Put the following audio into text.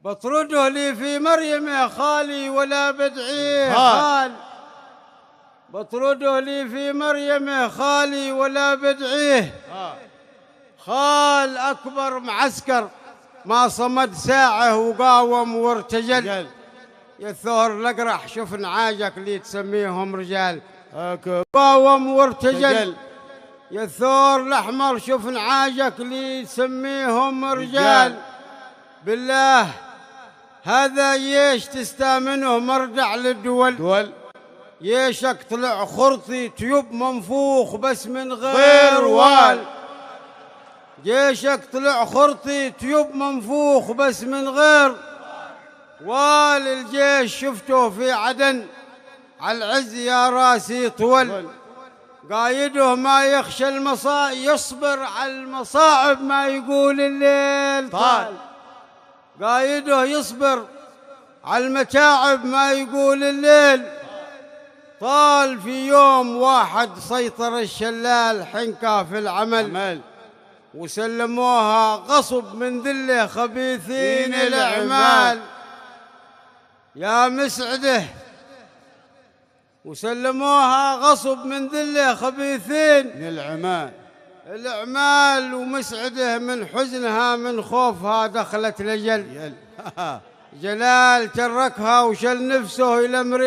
بطرده لي في مريم يا خالي ولا بدعيه خال. بطرده لي في مريم يا خالي ولا بدعيه. خال أكبر معسكر ما صمد ساعة وقاوم وارتجل. يا الثور الأقرح شوف نعاجك اللي تسميهم رجال. قاوم وارتجل. يا الثور الأحمر شوف نعاجك اللي تسميهم رجال. بالله هذا يش تستامنه مردع للدول. يشك طلع خرطي تيوب منفوخ بس من غير وال. جيشك طلع خرطي تيوب منفوخ بس من غير وال. الجيش شفته في عدن على العز يا راسي طول. قايده ما يخشى المصائب يصبر على المصاعب ما يقول الليل طال. قايده يصبر على المتاعب ما يقول الليل طال. في يوم واحد سيطر الشلال حنكة في العمل وسلموها غصب من ذله خبيثين الأعمال يا مسعده. وسلموها غصب من ذله خبيثين الأعمال ومسعده من حزنها من خوفها دخلت لجل. جلال تركها وشل نفسه إلى مريض.